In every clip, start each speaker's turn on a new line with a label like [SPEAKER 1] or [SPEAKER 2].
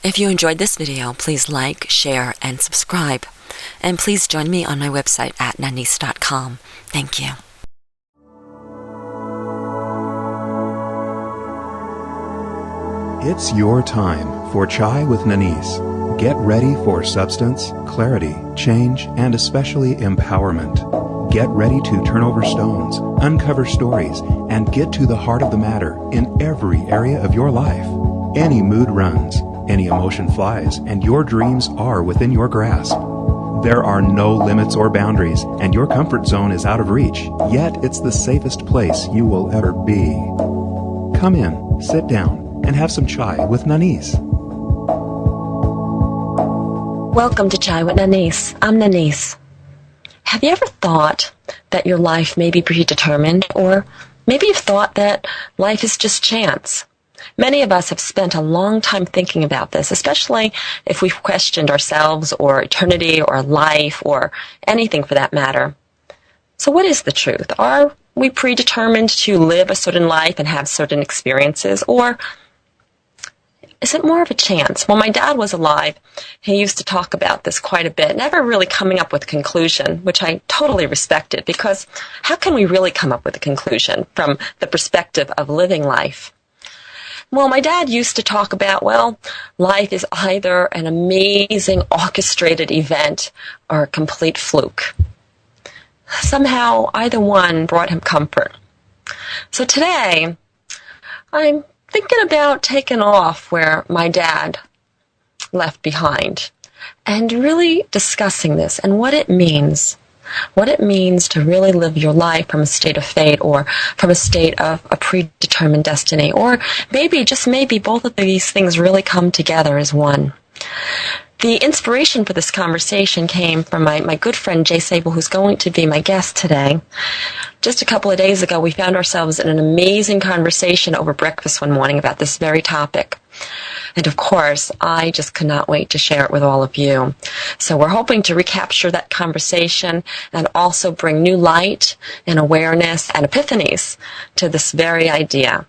[SPEAKER 1] If you enjoyed this video, please like, share, and subscribe. And please join me on my website at nanice.com. Thank you.
[SPEAKER 2] It's your time for Chai with Nanice. Get ready for substance, clarity, change, and especially empowerment. Get ready to turn over stones, uncover stories, and get to the heart of the matter in every area of your life. Any mood runs, any emotion flies, and your dreams are within your grasp. There are no limits or boundaries, and your comfort zone is out of reach, yet it's the safest place you will ever be. Come in, sit down, and have some chai with Nanice.
[SPEAKER 1] Welcome to Chai with Nanice. I'm Nanice. Have you ever thought that your life may be predetermined, or maybe you've thought that life is just chance? Many of us have spent a long time thinking about this, especially if we've questioned ourselves or eternity or life or anything for that matter. So what is the truth? Are we predetermined to live a certain life and have certain experiences, or is it more of a chance? When my dad was alive, he used to talk about this quite a bit, never really coming up with a conclusion, which I totally respected, because how can we really come up with a conclusion from the perspective of living life? Well, my dad used to talk about, life is either an amazing orchestrated event or a complete fluke. Somehow, either one brought him comfort. So today, I'm thinking about taking off where my dad left behind and really discussing this and what it means to really live your life from a state of fate or from a state of a predetermined destiny, or maybe, just maybe, both of these things really come together as one. The inspiration for this conversation came from my good friend Jay Sabol, who's going to be my guest today. Just a couple of days ago, we found ourselves in an amazing conversation over breakfast one morning about this very topic. And of course, I just could not wait to share it with all of you. So we're hoping to recapture that conversation and also bring new light and awareness and epiphanies to this very idea.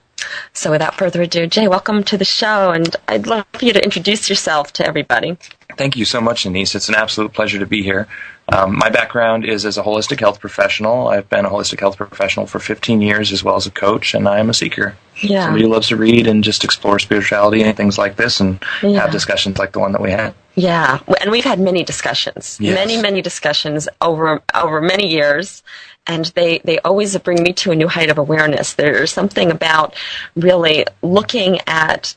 [SPEAKER 1] So without further ado, Jay, welcome to the show, and I'd love for you to introduce yourself to everybody.
[SPEAKER 3] Thank you so much, Nanice. It's an absolute pleasure to be here. My background is as a holistic health professional. I've been a holistic health professional for 15 years, as well as a coach, and I am a seeker.
[SPEAKER 1] Yeah.
[SPEAKER 3] Somebody who loves to read and just explore spirituality and things like this, and have discussions like the one that we had.
[SPEAKER 1] Yeah, and we've had many discussions, many discussions over many years, and they always bring me to a new height of awareness. There's something about really looking at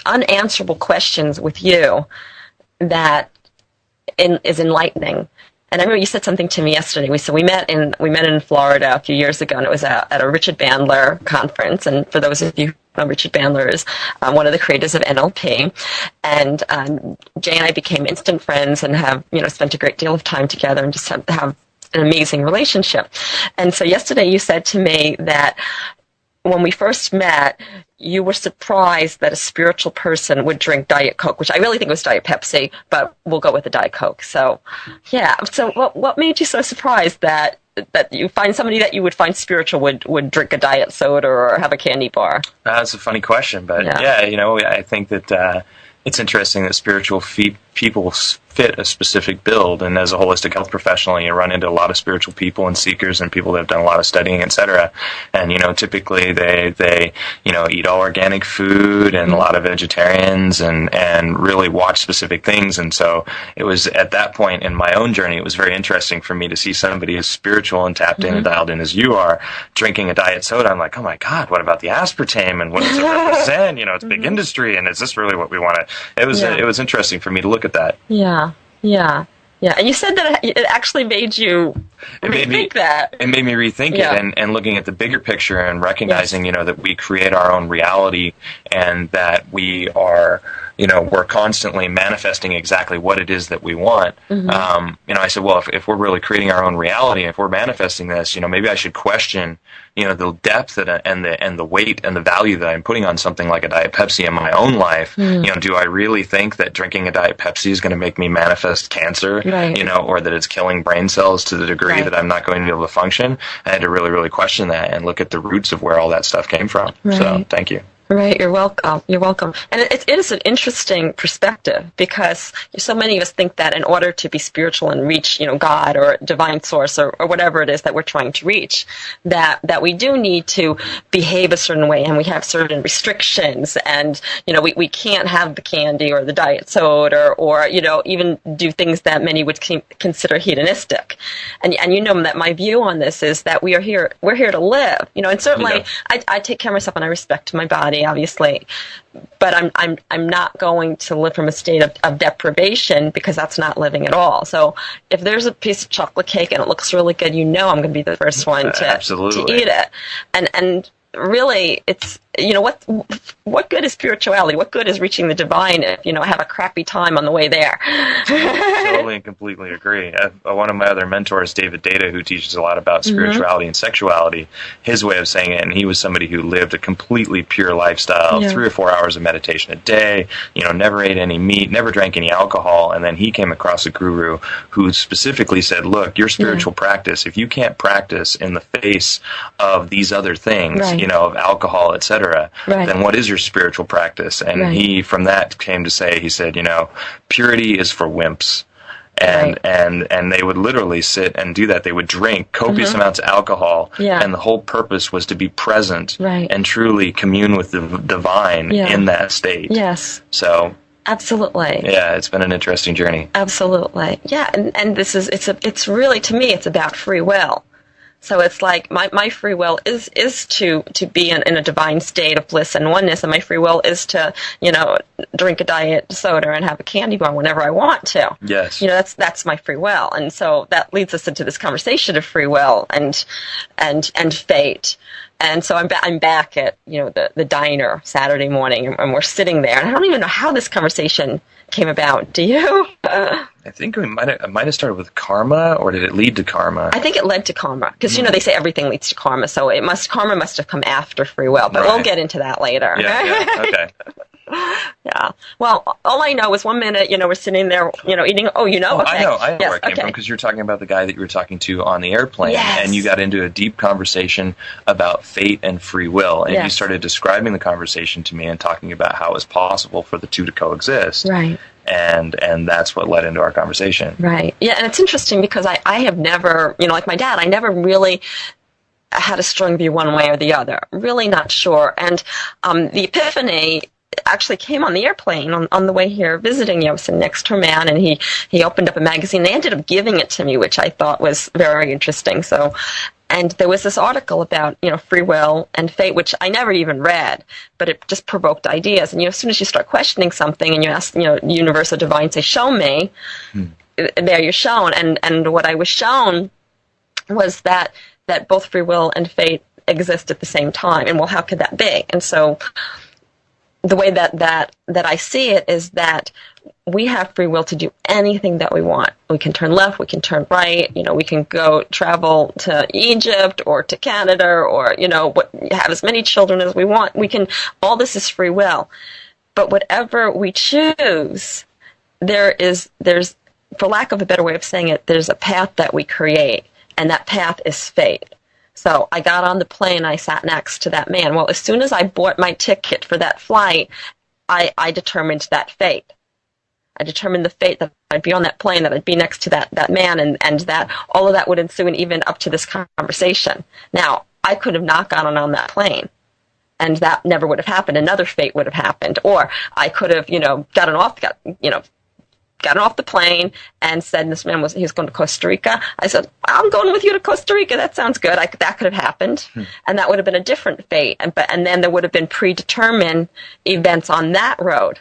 [SPEAKER 1] unanswerable questions with you that is enlightening. And I remember you said something to me yesterday. We met in Florida a few years ago, and it was at a Richard Bandler conference. And for those of you who know, Richard Bandler is one of the creators of NLP. And Jay and I became instant friends and have spent a great deal of time together and just have an amazing relationship. And so yesterday you said to me that when we first met, you were surprised that a spiritual person would drink Diet Coke, which I really think was Diet Pepsi, but we'll go with the Diet Coke. So, yeah. So what made you so surprised that you find somebody that you would find spiritual would drink a diet soda or have a candy bar?
[SPEAKER 3] That's a funny question, but I think that it's interesting that spiritual people fit a specific build, and as a holistic health professional, you run into a lot of spiritual people and seekers and people that have done a lot of studying, etc. And typically they eat all organic food and a lot of vegetarians and really watch specific things. And so it was at that point in my own journey, it was very interesting for me to see somebody as spiritual and tapped in and dialed in as you are, drinking a diet soda. I'm like, oh my God, what about the aspartame and what does it represent? It's big industry, and is this really what we want to? It was interesting for me to look at that.
[SPEAKER 1] Yeah. And you said that it actually made you rethink that.
[SPEAKER 3] It made me rethink it and looking at the bigger picture and recognizing, that we create our own reality and that we are, we're constantly manifesting exactly what it is that we want. I said, well, if we're really creating our own reality, if we're manifesting this, maybe I should question, the depth and the weight and the value that I'm putting on something like a Diet Pepsi in my own life. Do I really think that drinking a Diet Pepsi is going to make me manifest cancer, or that it's killing brain cells to the degree that I'm not going to be able to function? I had to really, really question that and look at the roots of where all that stuff came from. So, thank you.
[SPEAKER 1] Right, you're welcome. You're welcome. And it is an interesting perspective, because so many of us think that in order to be spiritual and reach, God or divine source or whatever it is that we're trying to reach, that we do need to behave a certain way, and we have certain restrictions, and we can't have the candy or the diet soda or even do things that many would consider hedonistic. And that my view on this is that we're here to live, and certainly I take care of myself and I respect my body, obviously, but I'm not going to live from a state of deprivation, because that's not living at all. So if there's a piece of chocolate cake and it looks really good, I'm going to be the first one to eat it. And really, it's what good is spirituality? What good is reaching the divine if I have a crappy time on the way there?
[SPEAKER 3] Totally and completely agree. One of my other mentors, David Data, who teaches a lot about spirituality and sexuality, his way of saying it, and he was somebody who lived a completely pure lifestyle, 3 or 4 hours of meditation a day, never ate any meat, never drank any alcohol, and then he came across a guru who specifically said, look, your spiritual practice, if you can't practice in the face of these other things, of alcohol, etc., then what is your spiritual practice? And he, from that, came to say, he said, purity is for wimps. And they would literally sit and do that. They would drink copious amounts of alcohol, and the whole purpose was to be present and truly commune with the divine in that state.
[SPEAKER 1] Yes.
[SPEAKER 3] So
[SPEAKER 1] absolutely.
[SPEAKER 3] Yeah, it's been an interesting journey.
[SPEAKER 1] Absolutely. Yeah, and it's really, to me, it's about free will. So it's like my free will is to be in a divine state of bliss and oneness, and my free will is to drink a diet soda and have a candy bar whenever I want to.
[SPEAKER 3] Yes.
[SPEAKER 1] That's my free will, and so that leads us into this conversation of free will and fate. And so I'm back at the diner Saturday morning, and we're sitting there, and I don't even know how this conversation came about. Do you?
[SPEAKER 3] I think it might have started with karma, or did it lead to karma?
[SPEAKER 1] I think it led to karma, because they say everything leads to karma, so karma must have come after free will, but we'll get into that later.
[SPEAKER 3] Yeah, okay.
[SPEAKER 1] Yeah. Well, all I know is 1 minute, we're sitting there, eating. Oh, you know?
[SPEAKER 3] Oh,
[SPEAKER 1] okay.
[SPEAKER 3] I know where it came from, because you're talking about the guy that you were talking to on the airplane, and you got into a deep conversation about fate and free will, and you started describing the conversation to me and talking about how it's possible for the two to coexist.
[SPEAKER 1] Right.
[SPEAKER 3] And that's what led into our conversation. Right.
[SPEAKER 1] Yeah, and it's interesting because I have never, like my dad, I never really had a strong view one way or the other. Really not sure. And the epiphany actually came on the airplane on the way here visiting. I was sitting next to a man, and he opened up a magazine. They ended up giving it to me, which I thought was very interesting. So, and there was this article about, free will and fate, which I never even read, but it just provoked ideas. And, as soon as you start questioning something and you ask, universe or divine, say, show me, there you're shown. And what I was shown was that both free will and fate exist at the same time. And, well, how could that be? And so the way that I see it is that we have free will to do anything that we want. We can turn left, we can turn right, we can go travel to Egypt or to Canada or, have as many children as we want. All this is free will. But whatever we choose, there's, for lack of a better way of saying it, there's a path that we create, and that path is fate. So I got on the plane, I sat next to that man. Well, as soon as I bought my ticket for that flight, I determined that fate. I determined the fate that I'd be on that plane, that I'd be next to that man, and that all of that would ensue, and even up to this conversation. Now, I could have not gotten on that plane, and that never would have happened. Another fate would have happened. Or I could have, gotten off the plane and said, this man he was going to Costa Rica. I said, I'm going with you to Costa Rica. That sounds good. That could have happened. And that would have been a different fate. And then there would have been predetermined events on that road.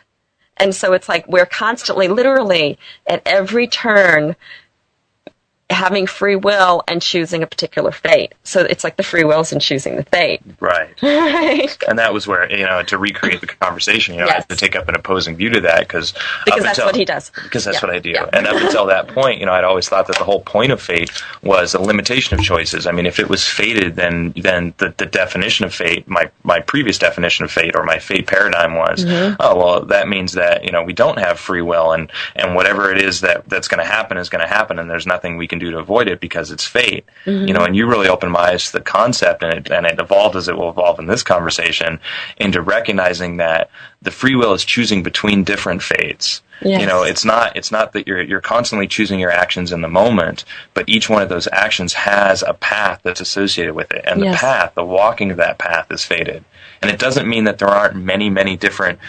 [SPEAKER 1] And so it's like we're constantly, literally, at every turn, having free will and choosing a particular fate. So it's like the free wills and choosing the fate.
[SPEAKER 3] Right.
[SPEAKER 1] Right.
[SPEAKER 3] And that was where, to recreate the conversation, I had to take up an opposing view to that because
[SPEAKER 1] that's what he does.
[SPEAKER 3] Because that's what I do. Yeah. And up until that point, I'd always thought that the whole point of fate was a limitation of choices. I mean, if it was fated, then the definition of fate, my previous definition of fate or my fate paradigm was, that means that, we don't have free will and whatever it is that's going to happen is going to happen, and there's nothing we can can do to avoid it because it's fate. And you really opened my eyes to the concept, and it evolved as it will evolve in this conversation into recognizing that the free will is choosing between different fates. It's not that you're constantly choosing your actions in the moment, but each one of those actions has a path that's associated with it, and the walking of that path is fated. And it doesn't mean that there aren't many different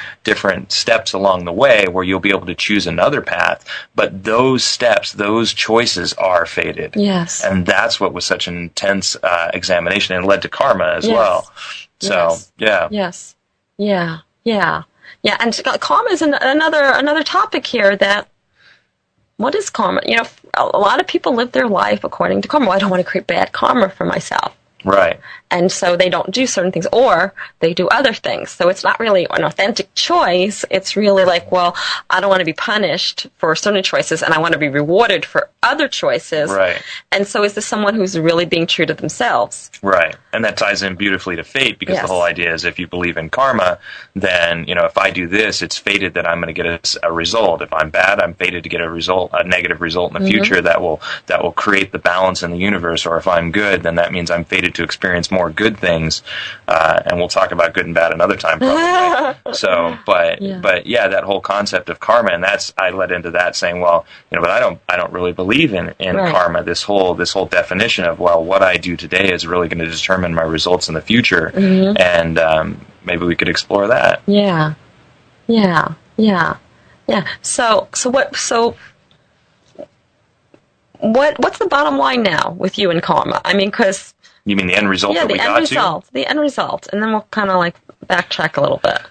[SPEAKER 3] steps along the way where you'll be able to choose another path, but those steps, those choices are fated.
[SPEAKER 1] Yes.
[SPEAKER 3] And that's what was such an intense examination, and led to karma as well. So,
[SPEAKER 1] Yes. Yeah, and karma is another topic here. That what is karma? A lot of people live their life according to karma. Well, I don't want to create bad karma for myself.
[SPEAKER 3] Right.
[SPEAKER 1] And so they don't do certain things, or they do other things. So it's not really an authentic choice. It's really like, well, I don't want to be punished for certain choices, and I want to be rewarded for other choices.
[SPEAKER 3] Right.
[SPEAKER 1] And so is this someone who's really being true to themselves?
[SPEAKER 3] Right. And that ties in beautifully to fate, because the whole idea is if you believe in karma, then, if I do this, it's fated that I'm going to get a result. If I'm bad, I'm fated to get a negative result in the future that will create the balance in the universe. Or if I'm good, then that means I'm fated to experience more good things, and we'll talk about good and bad another time probably. So, but that whole concept of karma, and I led into that saying, well, but I don't really believe in karma. This whole definition of, well, what I do today is really going to determine my results in the future, and maybe we could explore that.
[SPEAKER 1] Yeah. So what's the bottom line now with you and karma? I mean, because
[SPEAKER 3] you mean the end result that we got to?
[SPEAKER 1] The end result, and then we'll kind of backtrack a little bit.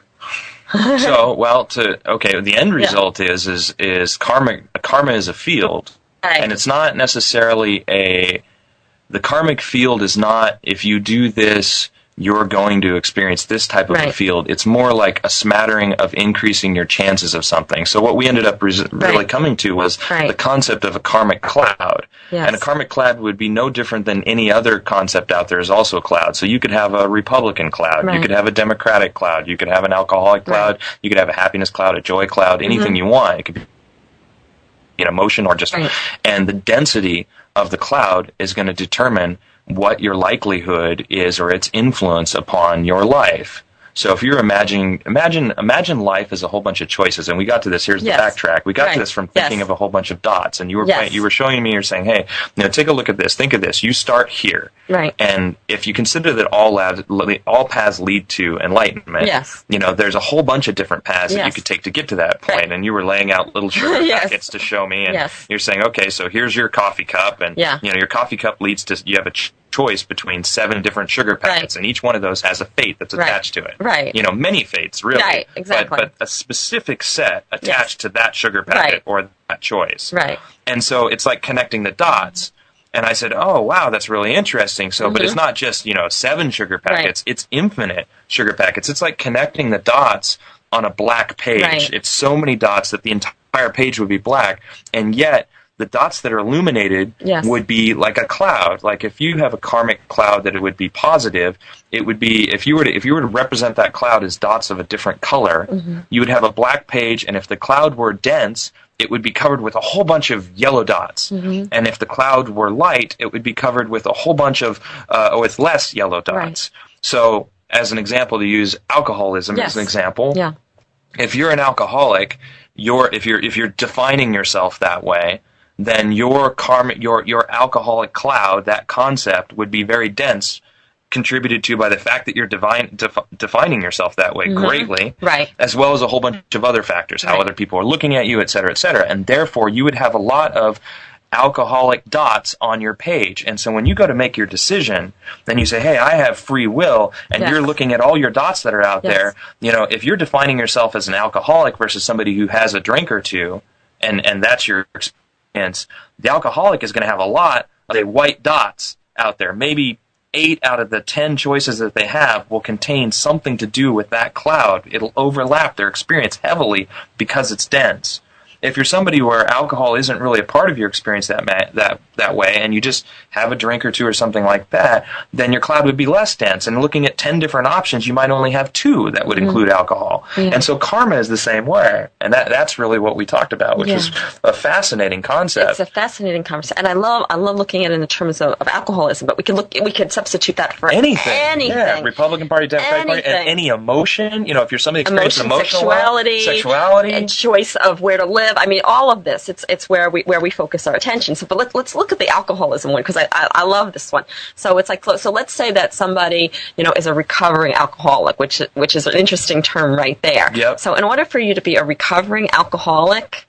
[SPEAKER 3] So, the end result is karma. Karma is a field, and it's not necessarily the karmic field is not, if you do this, you're going to experience this type of a field. It's more like a smattering of increasing your chances of something. So what we ended up really coming to was the concept of a karmic cloud.
[SPEAKER 1] Yes.
[SPEAKER 3] And a karmic cloud would be no different than any other concept out there is also a cloud. So you could have a Republican cloud. You could have a Democratic cloud. You could have an alcoholic cloud. You could have a happiness cloud, a joy cloud, anything you want. It could be emotion or just... And the density of the cloud is going to determine what your likelihood is, or its influence upon your life. So if you're imagine life as a whole bunch of choices, and we got to this. Here's the backtrack. We got to this from thinking of a whole bunch of dots, and you were showing me. You're saying, hey, take a look at this. Think of this. You start here, and if you consider that all paths lead to enlightenment, there's a whole bunch of different paths that you could take to get to that point. And you were laying out little sugar packets to show me, and you're saying, okay, so here's your coffee cup, and your coffee cup leads to you have a choice between 7 different sugar packets, and each one of those has a fate that's attached to it. Many fates, really.
[SPEAKER 1] Right, exactly.
[SPEAKER 3] But a specific set attached to that sugar packet or that choice.
[SPEAKER 1] Right.
[SPEAKER 3] And so it's like connecting the dots. And I said, oh, wow, that's really interesting. So, but it's not just, 7 sugar packets. It's infinite sugar packets. It's like connecting the dots on a black page. It's so many dots that the entire page would be black. And yet, the dots that are illuminated would be like a cloud. Like if you have a karmic cloud that it would be positive, it would be, if you were to represent that cloud as dots of a different color, you would have a black page, and if the cloud were dense, it would be covered with a whole bunch of yellow dots. And if the cloud were light, it would be covered with a whole bunch of with less yellow dots. So, as an example, to use alcoholism as an example, if you're an alcoholic, if you're defining yourself that way, then your alcoholic cloud, that concept, would be very dense, contributed to by the fact that you're defining yourself that way greatly, as well as a whole bunch of other factors, how other people are looking at you, et cetera, and therefore you would have a lot of alcoholic dots on your page. And so when you go to make your decision, then you say, hey, I have free will, and you're looking at all your dots that are out there. If you're defining yourself as an alcoholic versus somebody who has a drink or two, and that's your experience, the alcoholic is going to have a lot of white dots out there. Maybe 8 out of the 10 choices that they have will contain something to do with that cloud. It'll overlap their experience heavily because it's dense. If you're somebody where alcohol isn't really a part of your experience that way, and you just have a drink or two or something like that, then your cloud would be less dense. And looking at 10 different options, you might only have 2 that would include alcohol. Yeah. And so karma is the same way. And that's really what we talked about, which is a fascinating concept.
[SPEAKER 1] It's a fascinating concept. And I love looking at it in the terms of alcoholism, but we could substitute that for anything.
[SPEAKER 3] Yeah, Republican Party, Democratic Party, and any emotion. If you're somebody experiencing emotional sexuality,
[SPEAKER 1] and choice of where to live. I mean, all of this. It's where we focus our attention. So, but let's look at the alcoholism one, because I love this one. So it's like, so let's say that somebody is a recovering alcoholic, which is an interesting term right there.
[SPEAKER 3] Yep.
[SPEAKER 1] So in order for you to be a recovering alcoholic,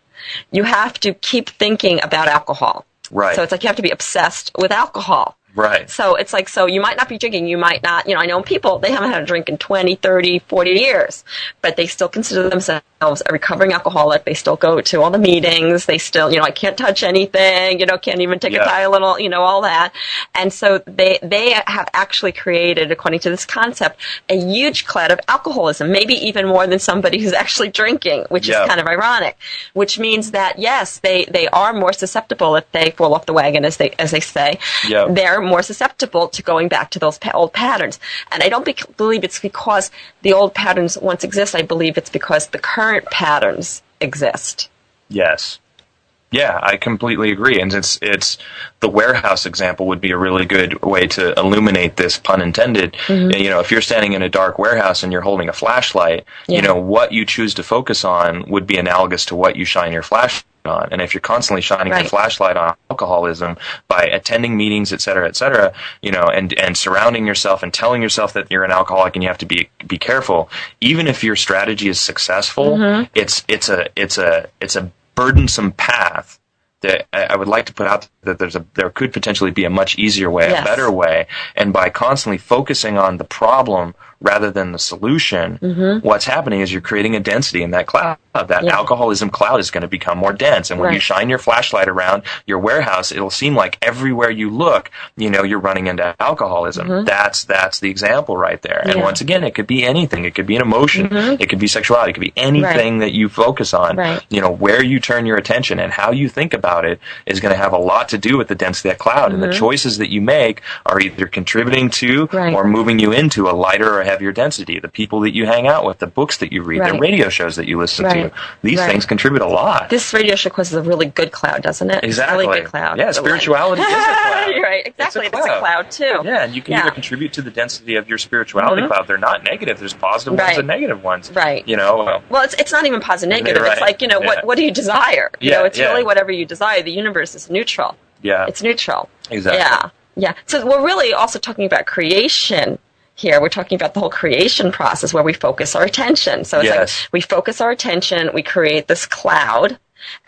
[SPEAKER 1] you have to keep thinking about alcohol.
[SPEAKER 3] Right.
[SPEAKER 1] So it's like you have to be obsessed with alcohol.
[SPEAKER 3] Right.
[SPEAKER 1] So it's like, so you might not be drinking, you might not, I know people, they haven't had a drink in 20, 30, 40 years, but they still consider themselves a recovering alcoholic. They still go to all the meetings. They still, I can't touch anything, can't even take a Tylenol, all that. And so they have actually created, according to this concept, a huge cloud of alcoholism, maybe even more than somebody who's actually drinking, which is kind of ironic, which means that, yes, they are more susceptible if they fall off the wagon, as they say.
[SPEAKER 3] Yep.
[SPEAKER 1] They're more susceptible to going back to those old patterns. And I don't believe it's because the old patterns once exist. I believe it's because the current patterns exist.
[SPEAKER 3] Yes. Yeah, I completely agree. And it's the warehouse example would be a really good way to illuminate this, pun intended. Mm-hmm. If you're standing in a dark warehouse and you're holding a flashlight, what you choose to focus on would be analogous to what you shine your flashlight on. And if you're constantly shining your flashlight on alcoholism by attending meetings, et cetera, and surrounding yourself and telling yourself that you're an alcoholic and you have to be careful, even if your strategy is successful, it's a burdensome path that I would like to put out that there could potentially be a much easier way, a better way. And by constantly focusing on the problem rather than the solution, what's happening is you're creating a density in that cloud. That alcoholism cloud is going to become more dense. And when you shine your flashlight around your warehouse, it'll seem like everywhere you look, you're running into alcoholism. That's the example right there. And once again, it could be anything. It could be an emotion. It could be sexuality. It could be anything that you focus on. Where you turn your attention and how you think about it is going to have a lot to do with the density of that cloud. And the choices that you make are either contributing to or moving you into a lighter or heavier density. The people that you hang out with, the books that you read, the radio shows that you listen to, these things contribute a lot.
[SPEAKER 1] This radio show is a really good cloud, doesn't it?
[SPEAKER 3] Exactly.
[SPEAKER 1] It's a really good cloud.
[SPEAKER 3] Yeah, spirituality is a cloud.
[SPEAKER 1] Right, exactly. It's a cloud, too.
[SPEAKER 3] Yeah, and you can either contribute to the density of your spirituality cloud. They're not negative. There's positive ones and negative ones.
[SPEAKER 1] Right.
[SPEAKER 3] Well,
[SPEAKER 1] it's not even positive negative. It's like, what do you desire? It's really whatever you desire. The universe is neutral.
[SPEAKER 3] Yeah.
[SPEAKER 1] It's neutral.
[SPEAKER 3] Exactly.
[SPEAKER 1] Yeah. So we're really also talking about creation here. We're talking about the whole creation process where we focus our attention. So it's like we focus our attention, we create this cloud,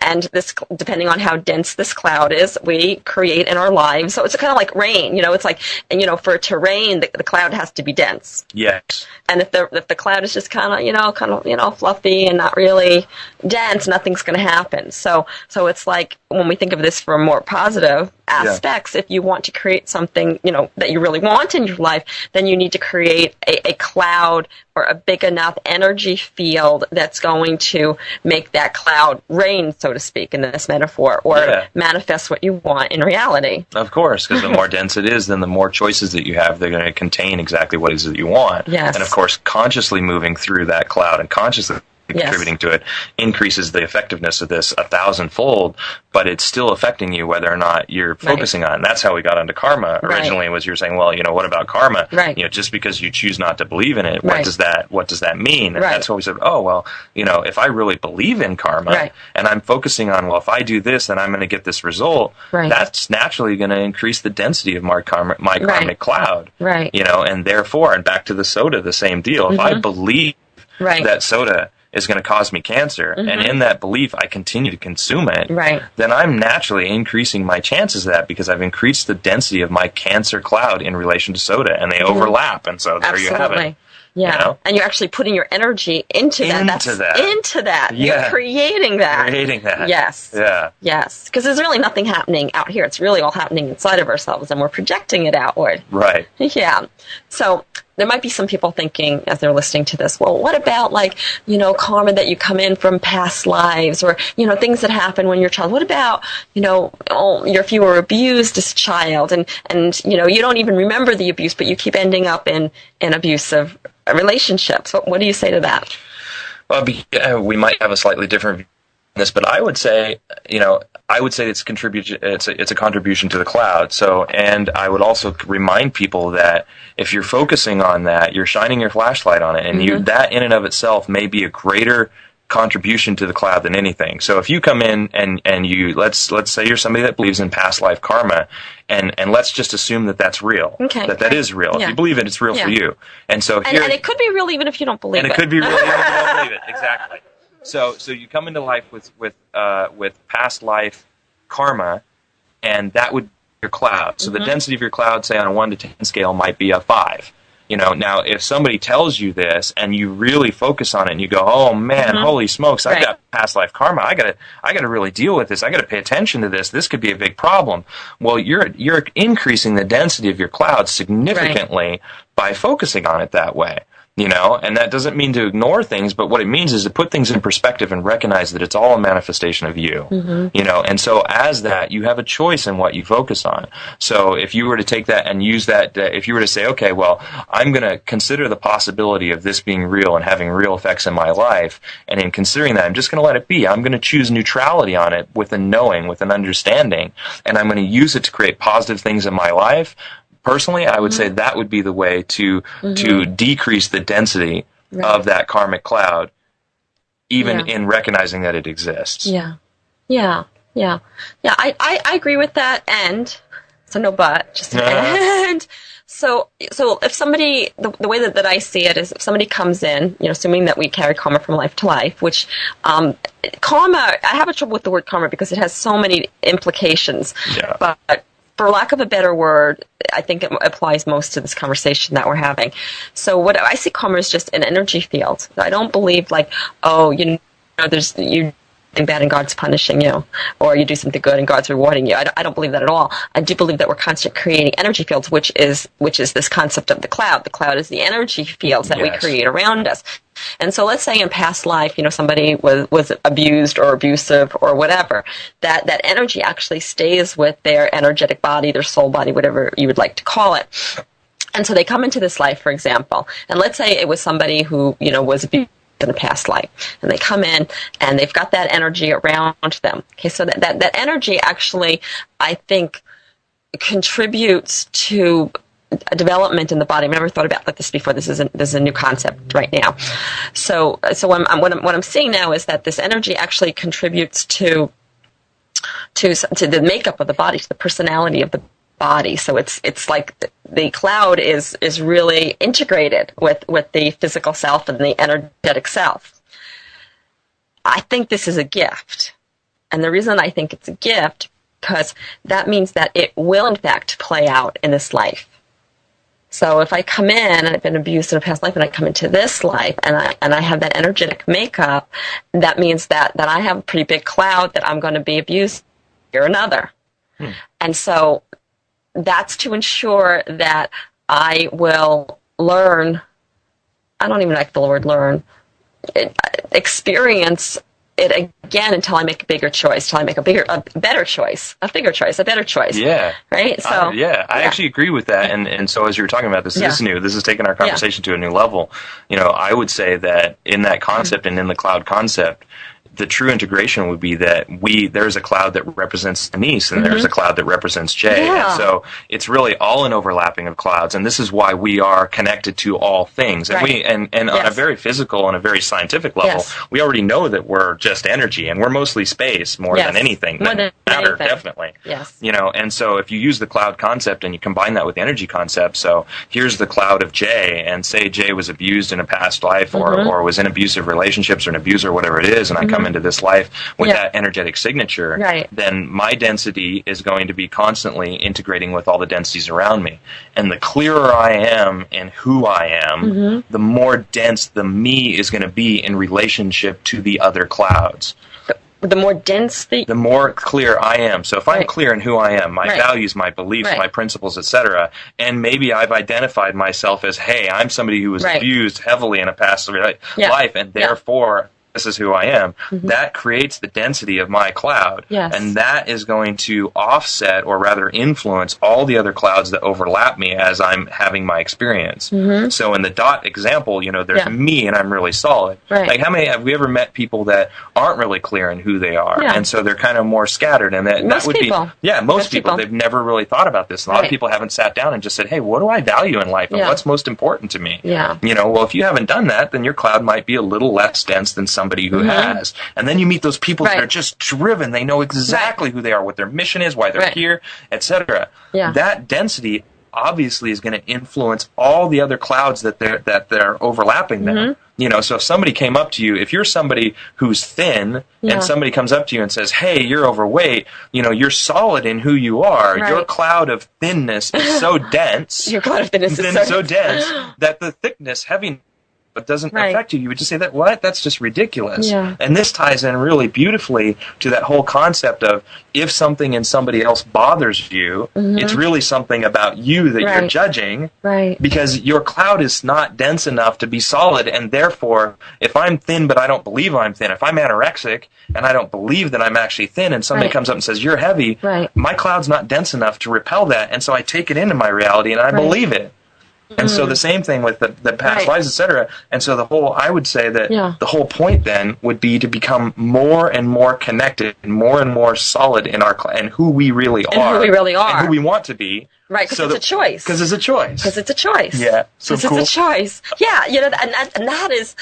[SPEAKER 1] and this, depending on how dense this cloud is, we create in our lives. So it's kind of like rain, it's like, and for it to rain, the cloud has to be dense.
[SPEAKER 3] Yes.
[SPEAKER 1] And if the cloud is just kind of fluffy and not really dense, nothing's going to happen. So it's like when we think of this from more positive aspects, if you want to create something, that you really want in your life, then you need to create a cloud or a big enough energy field that's going to make that cloud rain, so to speak, in this metaphor, or manifest what you want in reality.
[SPEAKER 3] Of course, because the more dense it is, then the more choices that you have, they're going to contain exactly what it is that you want.
[SPEAKER 1] Yes.
[SPEAKER 3] And of course, consciously moving through that cloud and consciously contributing to it increases the effectiveness of this 1,000-fold, but it's still affecting you whether or not you're focusing on it. And that's how we got into karma originally, was you're saying, well, what about karma? Just because you choose not to believe in it, what does that mean? And that's what we said, oh, well, if I really believe in karma and I'm focusing on, well, if I do this, then I'm going to get this result, that's naturally going to increase the density of my karmic cloud. And therefore, and back to the soda, the same deal. If I believe that soda is going to cause me cancer, and in that belief I continue to consume it, then I'm naturally increasing my chances of that because I've increased the density of my cancer cloud in relation to soda, and they overlap, and so there you have it.
[SPEAKER 1] Yeah, and you're actually putting your energy into that. You're creating that. Yes.
[SPEAKER 3] Yeah.
[SPEAKER 1] Yes, because there's really nothing happening out here. It's really all happening inside of ourselves, and we're projecting it outward.
[SPEAKER 3] Right.
[SPEAKER 1] Yeah. So there might be some people thinking as they're listening to this, well, what about like, karma that you come in from past lives, or, things that happen when you're a child? What about, if you were abused as a child and you don't even remember the abuse, but you keep ending up in abusive relationships? What do you say to that?
[SPEAKER 3] Well, we might have a slightly different view on this, but I would say, it's a contribution to the cloud. So, and I would also remind people that if you're focusing on that, you're shining your flashlight on it, and that in and of itself may be a greater contribution to the cloud than anything. So if you come in and you let's say you're somebody that believes in past life karma, and let's just assume that that's real.
[SPEAKER 1] Okay.
[SPEAKER 3] That is real.
[SPEAKER 1] Yeah.
[SPEAKER 3] If you believe it, it's real for you. And so
[SPEAKER 1] and it could be real even if you don't believe it.
[SPEAKER 3] And it could be real even if you don't believe it. Exactly. So you come into life with past life karma, and that would be your cloud. So the density of your cloud, say on a 1 to 10 scale, might be a 5. Now if somebody tells you this and you really focus on it and you go, oh man, holy smokes, I've got past life karma. I gotta really deal with this. I gotta pay attention to this. This could be a big problem. Well, you're increasing the density of your cloud significantly by focusing on it that way. And that doesn't mean to ignore things, but what it means is to put things in perspective and recognize that it's all a manifestation of you. And so as that, you have a choice in what you focus on. So if you were to take that and use that, if you were to say, okay, well, I'm going to consider the possibility of this being real and having real effects in my life, and in considering that, I'm just going to let it be. I'm going to choose neutrality on it with a knowing, with an understanding, and I'm going to use it to create positive things in my life. Personally, I would say that would be the way to decrease the density of that karmic cloud, even in recognizing that it exists.
[SPEAKER 1] Yeah. I agree with that. And so no, but just and so if somebody, the way that I see it is, if somebody comes in, assuming that we carry karma from life to life, which karma, I have a trouble with the word karma because it has so many implications. Yeah. But for lack of a better word, I think it applies most to this conversation that we're having. So what I see karma is just an energy field. I don't believe like, there's you something bad and God's punishing you, or you do something good and God's rewarding you. I don't believe that at all. I do believe that we're constantly creating energy fields, which is this concept of the cloud. The cloud is the energy fields that we create around us. And so let's say in past life, somebody was abused or abusive or whatever, that energy actually stays with their energetic body, their soul body, whatever you would like to call it. And so they come into this life, for example, and let's say it was somebody who, was abused in a past life, and they come in and they've got that energy around them. Okay, so that energy actually, I think, contributes to a development in the body. I've never thought about this before. This is a new concept right now. So what I'm seeing now is that this energy actually contributes to the makeup of the body, to the personality of the body. So it's like the cloud is really integrated with the physical self and the energetic self. I think this is a gift. And the reason I think it's a gift, because that means that it will in fact play out in this life. So if I come in and I've been abused in a past life and I come into this life and I have that energetic makeup, that means that I have a pretty big cloud that I'm going to be abused or another. And so that's to ensure that I will learn, I don't even like the word learn, experience it again until I make a bigger choice, until I make a better choice. Yeah. Right? So
[SPEAKER 3] I actually agree with that. And so as you were talking about this, this is new. This is taking our conversation to a new level. I would say that in that concept and in the cloud concept, the true integration would be that there's a cloud that represents Nanice and there's a cloud that represents Jay. Yeah. And so it's really all an overlapping of clouds, and this is why we are connected to all things. And on a very physical and a very scientific level, we already know that we're just energy and we're mostly space more than anything. More than matter, definitely.
[SPEAKER 1] Yes.
[SPEAKER 3] And so if you use the cloud concept and you combine that with the energy concept, so here's the cloud of Jay, and say Jay was abused in a past life or was in abusive relationships or an abuser, whatever it is, and I come into this life with that energetic signature, then my density is going to be constantly integrating with all the densities around me. And the clearer I am in who I am, the more dense the me is going to be in relationship to the other clouds.
[SPEAKER 1] the more dense
[SPEAKER 3] the more clear I am. So if I'm
[SPEAKER 1] Right.
[SPEAKER 3] clear in who I am, my
[SPEAKER 1] Right.
[SPEAKER 3] values, my beliefs,
[SPEAKER 1] Right.
[SPEAKER 3] my principles, etc., and maybe I've identified myself as, hey, I'm somebody who was
[SPEAKER 1] Right.
[SPEAKER 3] abused heavily in a past
[SPEAKER 1] Yeah.
[SPEAKER 3] life, and
[SPEAKER 1] Yeah.
[SPEAKER 3] therefore this is who I am, that creates the density of my cloud.
[SPEAKER 1] Yes.
[SPEAKER 3] And that is going to offset, or rather influence, all the other clouds that overlap me as I'm having my experience. So in the dot example, there's
[SPEAKER 1] Yeah.
[SPEAKER 3] me and I'm really solid.
[SPEAKER 1] Right.
[SPEAKER 3] Like, how many have we ever met people that aren't really clear in who they are?
[SPEAKER 1] Yeah.
[SPEAKER 3] And so they're kind of more scattered. And that
[SPEAKER 1] Most
[SPEAKER 3] would
[SPEAKER 1] people.
[SPEAKER 3] be, yeah, most people, they've never really thought about this. A lot of
[SPEAKER 1] Right.
[SPEAKER 3] people haven't sat down and just said, hey, what do I value in life? And
[SPEAKER 1] Yeah.
[SPEAKER 3] what's most important to me?
[SPEAKER 1] Yeah.
[SPEAKER 3] Well, if you haven't done that, then your cloud might be a little less dense than somebody who has. And then you meet those people that
[SPEAKER 1] Right.
[SPEAKER 3] are just driven. They know exactly who they are, what their mission is, why they're
[SPEAKER 1] Right.
[SPEAKER 3] here, etc.
[SPEAKER 1] Yeah.
[SPEAKER 3] That density obviously is going to influence all the other clouds that they're overlapping them. So if somebody came up to you, if you're somebody who's thin,
[SPEAKER 1] Yeah.
[SPEAKER 3] and somebody comes up to you and says, hey, you're overweight, you're solid in who you are.
[SPEAKER 1] Right.
[SPEAKER 3] Your cloud of thinness is so dense.
[SPEAKER 1] Your cloud of thinness is
[SPEAKER 3] so dense that the thickness, heaviness, but doesn't
[SPEAKER 1] Right.
[SPEAKER 3] affect you. You would just say that, what? That's just ridiculous.
[SPEAKER 1] Yeah.
[SPEAKER 3] And this ties in really beautifully to that whole concept of, if something in somebody else bothers you, it's really something about you that you're
[SPEAKER 1] Right.
[SPEAKER 3] judging,
[SPEAKER 1] Right.
[SPEAKER 3] because your cloud is not dense enough to be solid. And therefore, if I'm thin but I don't believe I'm thin, if I'm anorexic and I don't believe that I'm actually thin, and somebody
[SPEAKER 1] Right.
[SPEAKER 3] comes up and says, you're heavy,
[SPEAKER 1] Right.
[SPEAKER 3] my cloud's not dense enough to repel that. And so I take it into my reality and I believe it. And so the same thing with the past
[SPEAKER 1] Right.
[SPEAKER 3] lives, etc. And so I would say that
[SPEAKER 1] Yeah.
[SPEAKER 3] the whole point then would be to become more and more connected and more solid in and who we really are.
[SPEAKER 1] And who we really are.
[SPEAKER 3] And who we want to be.
[SPEAKER 1] Right, because it's a choice.
[SPEAKER 3] Because it's a choice.
[SPEAKER 1] Because it's a choice.
[SPEAKER 3] Yeah, so
[SPEAKER 1] Because
[SPEAKER 3] cool.
[SPEAKER 1] it's a choice. Yeah, and that is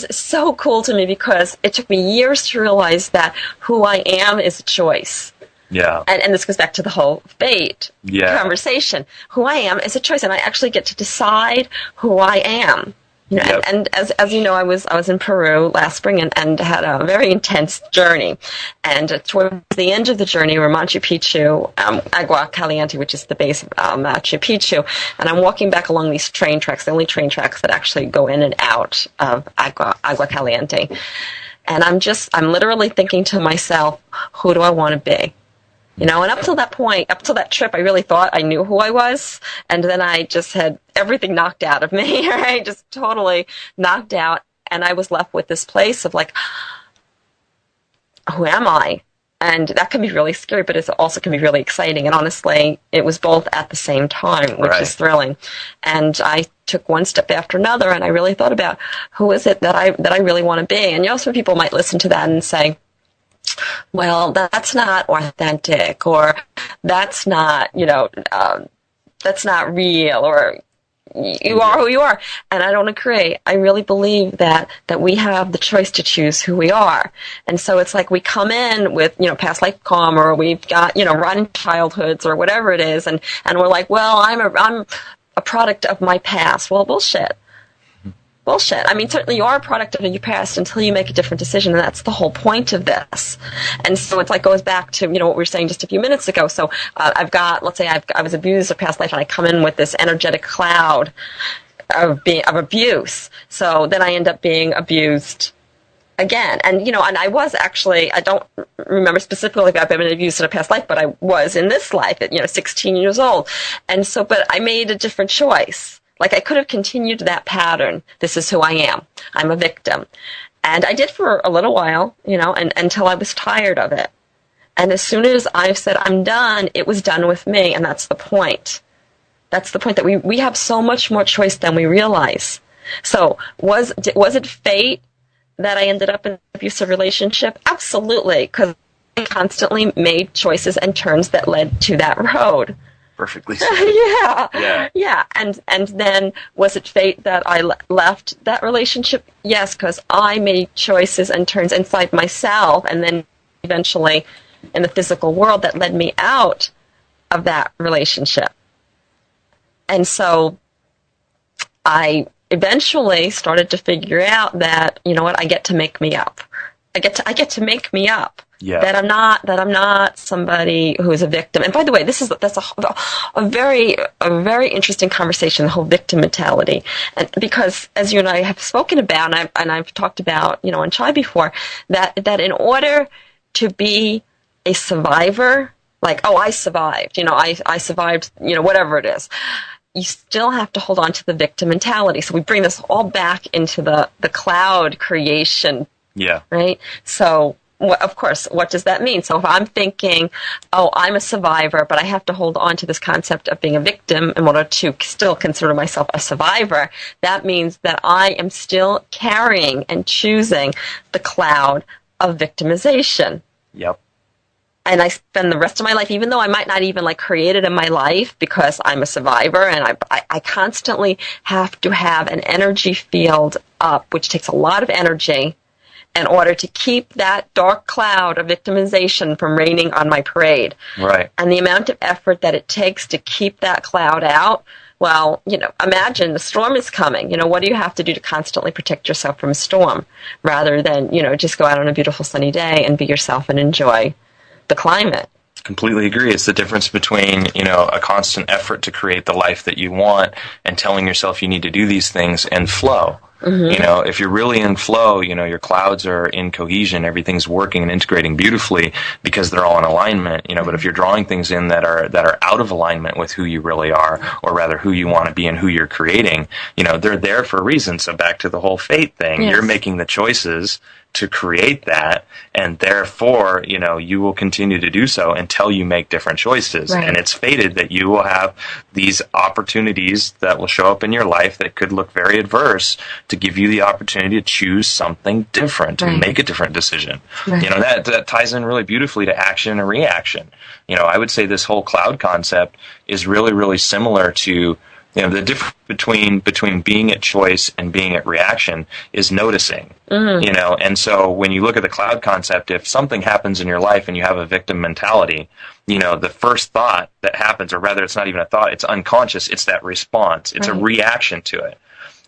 [SPEAKER 1] so cool to me, because it took me years to realize that who I am is a choice.
[SPEAKER 3] Yeah.
[SPEAKER 1] And this goes back to the whole fate
[SPEAKER 3] Yeah.
[SPEAKER 1] conversation. Who I am is a choice, and I actually get to decide who I am.
[SPEAKER 3] Yep.
[SPEAKER 1] And as you know, I was in Peru last spring and had a very intense journey. And towards the end of the journey, we're Machu Picchu, Agua Caliente, which is the base of Machu Picchu. And I'm walking back along these train tracks, the only train tracks that actually go in and out of Agua Caliente. And I'm literally thinking to myself, who do I want to be? And up till that point, up till that trip, I really thought I knew who I was. And then I just had everything knocked out of me, right? Just totally knocked out. And I was left with this place of like, who am I? And that can be really scary, but it also can be really exciting. And honestly, it was both at the same time, which
[SPEAKER 3] Right.
[SPEAKER 1] is thrilling. And I took one step after another, and I really thought about, who is it that I really want to be? And some people might listen to that and say, well, that's not authentic, or that's not, that's not real, or you are who you are. And I don't agree. I really believe that we have the choice to choose who we are. And so it's like we come in with, past life karma, or we've got, rotten childhoods, or whatever it is. And we're like, well, I'm a product of my past. Well, bullshit. Bullshit. I mean, certainly you are a product of your past until you make a different decision, and that's the whole point of this. And so it's like goes back to, what we were saying just a few minutes ago. So I've got, let's say I was abused in a past life, and I come in with this energetic cloud of abuse. So then I end up being abused again. And, and I was actually, I don't remember specifically if I've been abused in a past life, but I was in this life at, 16 years old. And so, but I made a different choice. Like, I could have continued that pattern. This is who I am. I'm a victim. And I did for a little while, and until I was tired of it. And as soon as I said, I'm done, it was done with me. And that's the point. That's the point, that we have so much more choice than we realize. So was it fate that I ended up in an abusive relationship? Absolutely. Because I constantly made choices and turns that led to that road.
[SPEAKER 3] Perfectly said.
[SPEAKER 1] Yeah. And then was it fate that I left that relationship? Yes, because I made choices and turns inside myself, and then eventually in the physical world that led me out of that relationship. And so I eventually started to figure out that, I get to make me up. I get to make me up.
[SPEAKER 3] Yeah.
[SPEAKER 1] That I'm not somebody who is a victim. And by the way, that's a very interesting conversation, the whole victim mentality. And because, as you and I have spoken about, and I've talked about, on Chai before, that in order to be a survivor, like, oh, I survived, I survived, whatever it is, you still have to hold on to the victim mentality. So we bring this all back into the cloud creation.
[SPEAKER 3] Yeah.
[SPEAKER 1] Right? So, of course, what does that mean? So if I'm thinking, oh, I'm a survivor, but I have to hold on to this concept of being a victim in order to still consider myself a survivor, that means that I am still carrying and choosing the cloud of victimization.
[SPEAKER 3] Yep.
[SPEAKER 1] And I spend the rest of my life, even though I might not even create it in my life because I'm a survivor, and I constantly have to have an energy field up, which takes a lot of energy, in order to keep that dark cloud of victimization from raining on my parade.
[SPEAKER 3] Right.
[SPEAKER 1] And the amount of effort that it takes to keep that cloud out, well, imagine the storm is coming. What do you have to do to constantly protect yourself from a storm rather than, just go out on a beautiful sunny day and be yourself and enjoy the climate?
[SPEAKER 3] Completely agree. It's the difference between, a constant effort to create the life that you want and telling yourself you need to do these things and flow. Mm-hmm. If you're really in flow, your clouds are in cohesion, everything's working and integrating beautifully because they're all in alignment, but if you're drawing things in that are out of alignment with who you really are, or rather who you want to be and who you're creating, they're there for a reason. So back to the whole fate thing, yes. You're making the choices to create that, and therefore, you will continue to do so until you make different choices.
[SPEAKER 1] Right.
[SPEAKER 3] And it's fated that you will have these opportunities that will show up in your life that could look very adverse to give you the opportunity to choose something different, to make a different decision. Right. That ties in really beautifully to action and reaction. I would say this whole cloud concept is really, really similar to the difference between being at choice and being at reaction is noticing. Mm-hmm. And so when you look at the cloud concept, if something happens in your life and you have a victim mentality, the first thought that happens, or rather it's not even a thought, it's unconscious, it's that response, it's a reaction to it.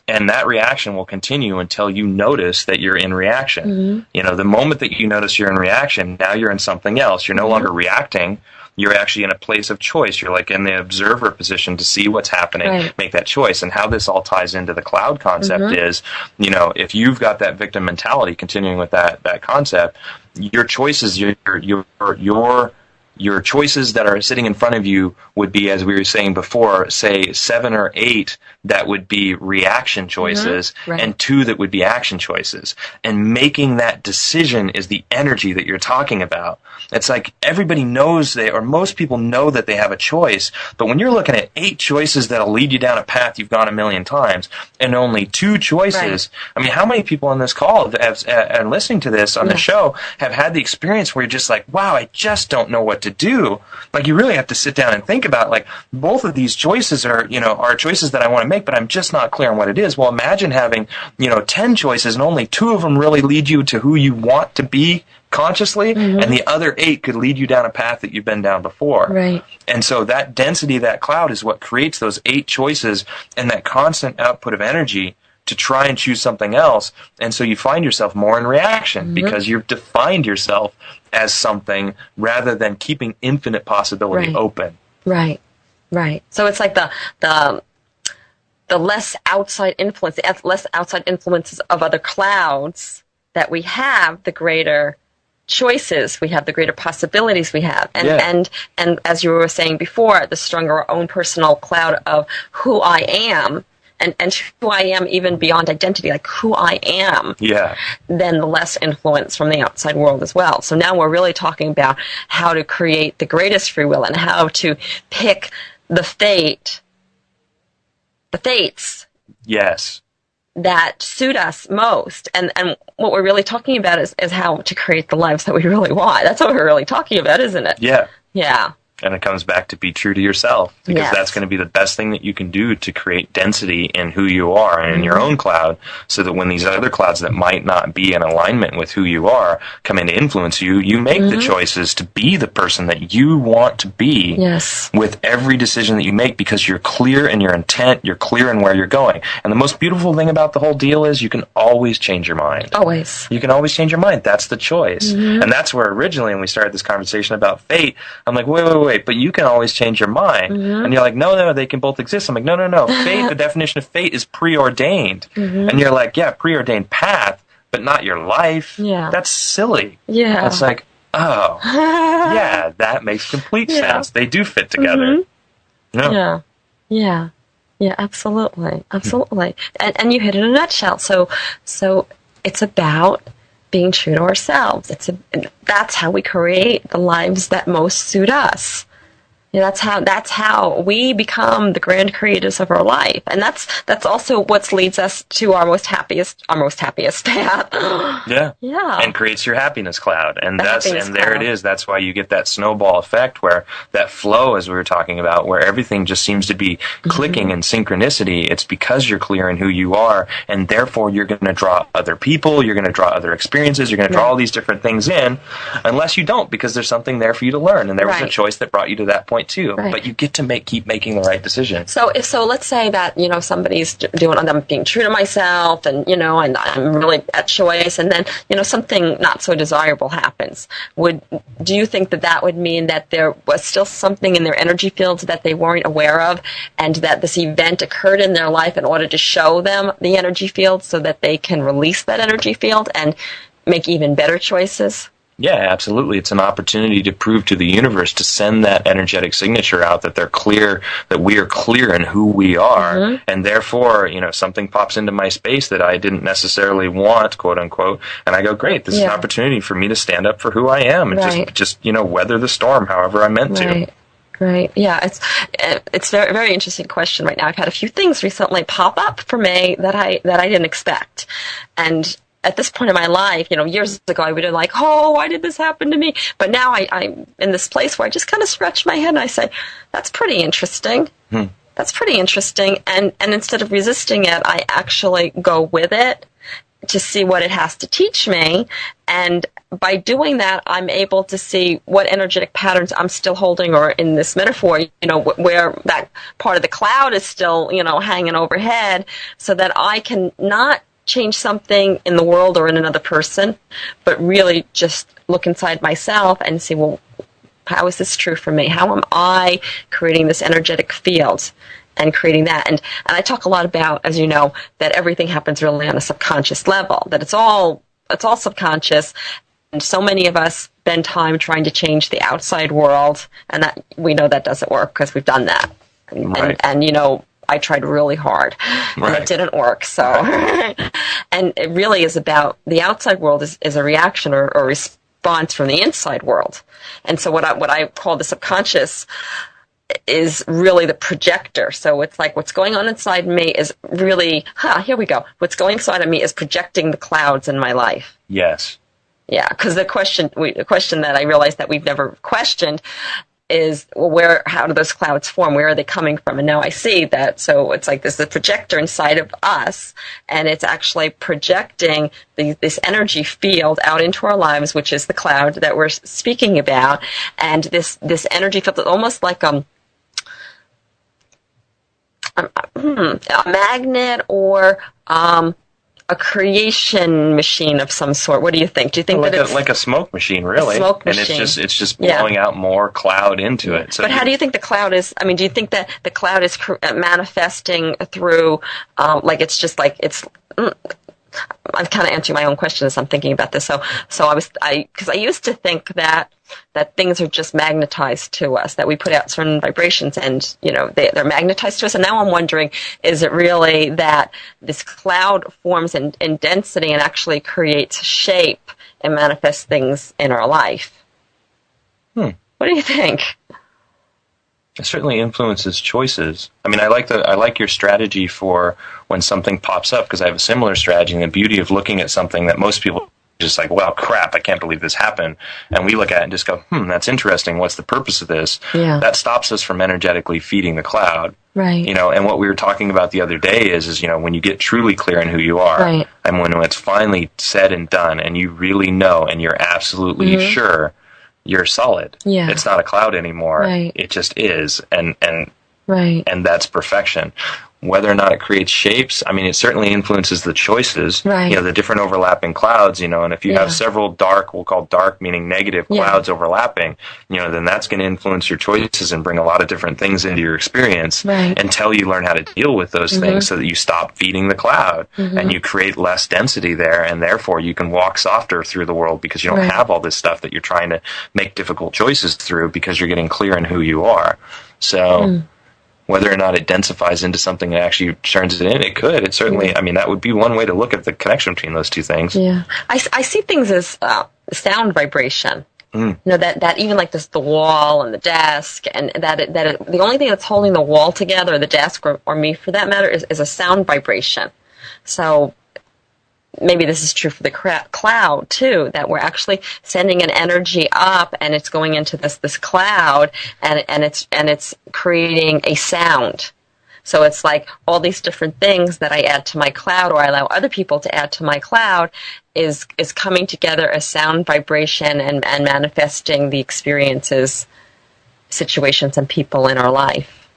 [SPEAKER 3] And that reaction will continue until you notice that you're in reaction. Mm-hmm. The moment that you notice you're in reaction, now you're in something else. You're no longer reacting. You're actually in a place of choice. You're in the observer position to see what's happening, make that choice. And how this all ties into the cloud concept is, if you've got that victim mentality, continuing with that concept, your choices, your choices that are sitting in front of you would be, as we were saying before, say 7 or 8 that would be reaction choices, and 2 that would be action choices. And making that decision is the energy that you're talking about. It's like everybody knows or most people know that they have a choice, but when you're looking at 8 choices that'll lead you down a path you've gone a million times, and only 2 choices, I mean, how many people on this call and listening to this on the show have had the experience where you're just like, wow, I just don't know what to do? You really have to sit down and think about, both of these choices are choices that I want to make, but I'm just not clear on what it is. Well, imagine having, 10 choices and only 2 of them really lead you to who you want to be consciously, and the other 8 could lead you down a path that you've been down before.
[SPEAKER 1] Right.
[SPEAKER 3] And so that density of that cloud is what creates those 8 choices and that constant output of energy to try and choose something else. And so you find yourself more in reaction because you've defined yourself as something rather than keeping infinite possibility open.
[SPEAKER 1] Right. So it's like the less outside influence, the less outside influences of other clouds that we have, the greater choices we have, the greater possibilities we have. And as you were saying before, the stronger our own personal cloud of who I am, and who I am even beyond identity, like who I am, then the less influence from the outside world as well. So now we're really talking about how to create the greatest free will and how to pick the fates that suit us most. And what we're really talking about is how to create the lives that we really want. That's what we're really talking about, isn't it? Yeah.
[SPEAKER 3] And it comes back to be true to yourself, because that's going to be the best thing that you can do to create density in who you are and in your own cloud, so that when these other clouds that might not be in alignment with who you are come in to influence you, you make the choices to be the person that you want to be with every decision that you make, because you're clear in your intent, you're clear in where you're going. And the most beautiful thing about the whole deal is you can always change your mind.
[SPEAKER 1] Always.
[SPEAKER 3] You can always change your mind. That's the choice. And that's where originally when we started this conversation about fate, I'm like, wait, but you can always change your mind. And you're like, no, they can both exist. I'm like, no. Fate, the definition of fate is preordained. And you're like, preordained path, but not your life. That's silly. It's like, Oh, yeah, that makes complete sense. They do fit together.
[SPEAKER 1] Yeah, absolutely. And you hit it in a nutshell. So it's about being true to ourselves. That's how we create the lives that most suit us. That's how we become the grand creators of our life, and that's also what leads us to our most happiest path.
[SPEAKER 3] Yeah, and creates your happiness cloud, and there it is. That's why you get that snowball effect, where that flow, as we were talking about, where everything just seems to be clicking in synchronicity. It's because you're clear in who you are, and therefore you're going to draw other people, you're going to draw other experiences, you're going to draw all these different things in, unless you don't, because there's something there for you to learn, and there was a choice that brought you to that point too. Right. But you get to keep making the right decision. So
[SPEAKER 1] let's say that somebody's I'm being true to myself, and and I'm really at choice, and then something not so desirable happens. Do you think that would mean that there was still something in their energy fields that they weren't aware of, and that this event occurred in their life in order to show them the energy field so that they can release that energy field and make even better choices?
[SPEAKER 3] Yeah, absolutely. It's an opportunity to prove to the universe, to send that energetic signature out that they're clear, that we are clear in who we are, and therefore, something pops into my space that I didn't necessarily want, quote unquote, and I go, great, this is an opportunity for me to stand up for who I am and just weather the storm however I'm meant to.
[SPEAKER 1] Right. Yeah, it's very, very interesting question right now. I've had a few things recently pop up for me that I didn't expect, and at this point in my life, years ago, I would have like, oh, why did this happen to me? But now I'm in this place where I just kind of scratch my head and I say, that's pretty interesting. That's pretty interesting. And instead of resisting it, I actually go with it to see what it has to teach me. And by doing that, I'm able to see what energetic patterns I'm still holding, or in this metaphor, where that part of the cloud is still, hanging overhead, so that I can not change something in the world or in another person, but really just look inside myself and see, well, how is this true for me? How am I creating this energetic field and creating that? And I talk a lot about, as you know, that everything happens really on a subconscious level, that it's all subconscious. And so many of us spend time trying to change the outside world, and that we know that doesn't work because we've done that. And I tried really hard, and it didn't work. So, and it really is about the outside world is a reaction or response from the inside world. And so what I call the subconscious is really the projector. So it's like what's going on inside me is really, here we go. What's going inside of me is projecting the clouds in my life.
[SPEAKER 3] Yes.
[SPEAKER 1] Yeah, because the question that I realized that we've never questioned is, well, how do those clouds form? Where are they coming from? And now I see that. So it's like there's a projector inside of us, and it's actually projecting this energy field out into our lives, which is the cloud that we're speaking about. And this energy field is almost like a magnet or a creation machine of some sort. What do you think? Do you think that it's
[SPEAKER 3] like a smoke machine, really?
[SPEAKER 1] A smoke machine.
[SPEAKER 3] And it's just blowing out more cloud into it. So
[SPEAKER 1] but how do you think the cloud is? I mean, do you think that the cloud is manifesting through, I'm kind of answering my own question as I'm thinking about this. So because I used to think that things are just magnetized to us, that we put out certain vibrations and, they're magnetized to us. And now I'm wondering, is it really that this cloud forms in density and actually creates shape and manifests things in our life? What do you think?
[SPEAKER 3] It certainly influences choices. I mean, I like your strategy for when something pops up, because I have a similar strategy. And the beauty of looking at something that most people are just like, wow, crap, I can't believe this happened. And we look at it and just go, that's interesting. What's the purpose of this?
[SPEAKER 1] Yeah.
[SPEAKER 3] That stops us from energetically feeding the cloud.
[SPEAKER 1] Right.
[SPEAKER 3] And what we were talking about the other day is when you get truly clear in who you are,
[SPEAKER 1] right, and
[SPEAKER 3] when it's finally said and done, and you really know, and you're absolutely sure, you're solid.
[SPEAKER 1] Yeah.
[SPEAKER 3] It's not a cloud anymore.
[SPEAKER 1] Right.
[SPEAKER 3] It just is. And
[SPEAKER 1] right.
[SPEAKER 3] And that's perfection. Whether or not it creates shapes, I mean, it certainly influences the choices,
[SPEAKER 1] right.
[SPEAKER 3] The different overlapping clouds, and if you have several dark, we'll call dark meaning negative clouds overlapping, then that's going to influence your choices and bring a lot of different things into your experience until you learn how to deal with those things so that you stop feeding the cloud and you create less density there, and therefore you can walk softer through the world because you don't have all this stuff that you're trying to make difficult choices through because you're getting clear in who you are. So whether or not it densifies into something that actually turns it in, it could. It certainly, I mean, that would be one way to look at the connection between those two things.
[SPEAKER 1] Yeah. I see things as sound vibration. That even like this, the wall and the desk, and the only thing that's holding the wall together, or the desk, or me for that matter, is a sound vibration. So maybe this is true for the cloud too, that we're actually sending an energy up and it's going into this cloud and it's creating a sound. So it's like all these different things that I add to my cloud, or I allow other people to add to my cloud, is coming together as sound vibration and manifesting the experiences, situations, and people in our life.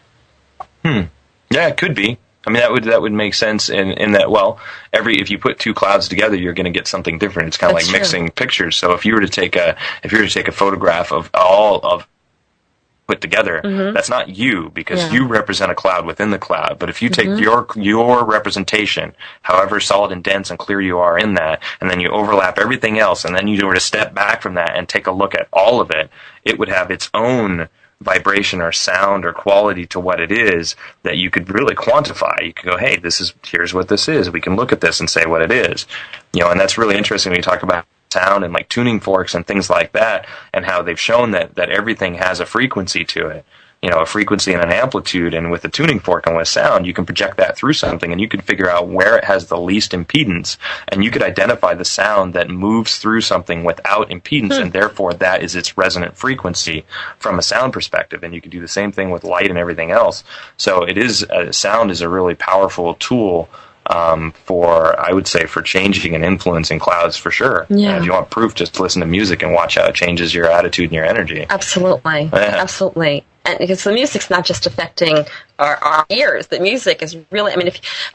[SPEAKER 3] Yeah, it could be. I mean, that would make sense in that, if you put two clouds together, you're going to get something different. It's kind of like mixing pictures. So if you were to take a photograph of all of put together, that's not you, because you represent a cloud within the cloud. But if you take your representation, however solid and dense and clear you are in that, and then you overlap everything else, and then you were to step back from that and take a look at all of it, it would have its own vibration or sound or quality to what it is that you could really quantify. You could go, hey, here's what this is. We can look at this and say what it is. And that's really interesting when you talk about sound and like tuning forks and things like that, and how they've shown that everything has a frequency to it. A frequency and an amplitude, and with a tuning fork and with sound, you can project that through something, and you can figure out where it has the least impedance, and you could identify the sound that moves through something without impedance, and therefore that is its resonant frequency from a sound perspective. And you can do the same thing with light and everything else. So sound is a really powerful tool I would say, for changing and influencing clouds, for sure. Yeah. If you want proof, just listen to music and watch how it changes your attitude and your energy.
[SPEAKER 1] Absolutely. Absolutely. And because the music's not just affecting our ears. The music is really,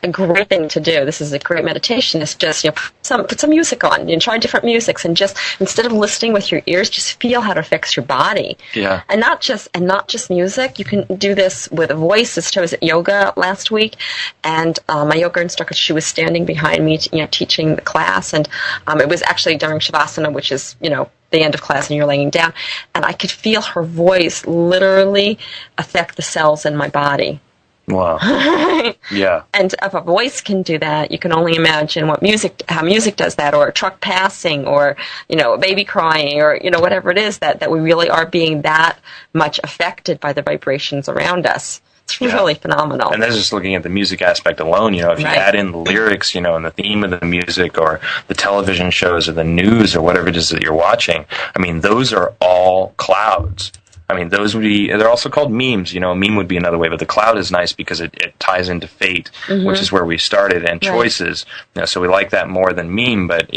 [SPEAKER 1] a great thing to do. This is a great meditation. Is just, put some music on. Try different musics, and just, instead of listening with your ears, just feel how it affects your body.
[SPEAKER 3] Yeah.
[SPEAKER 1] And not just music. You can do this with a voice. I was at yoga last week, and my yoga instructor, she was standing behind me, teaching the class, and it was actually during Shavasana, which is, the end of class, and you're laying down, and I could feel her voice literally affect the cells in my body.
[SPEAKER 3] Wow. Yeah.
[SPEAKER 1] And if a voice can do that, you can only imagine how music does that, or a truck passing, or, a baby crying, or, whatever it is that we really are being that much affected by the vibrations around us. It's really phenomenal.
[SPEAKER 3] And that's just looking at the music aspect alone. If you add in the lyrics, and the theme of the music, or the television shows, or the news, or whatever it is that you're watching, those are all clouds. They're also called memes. A meme would be another way, but the cloud is nice because it ties into fate, which is where we started, and choices. So we like that more than meme, but,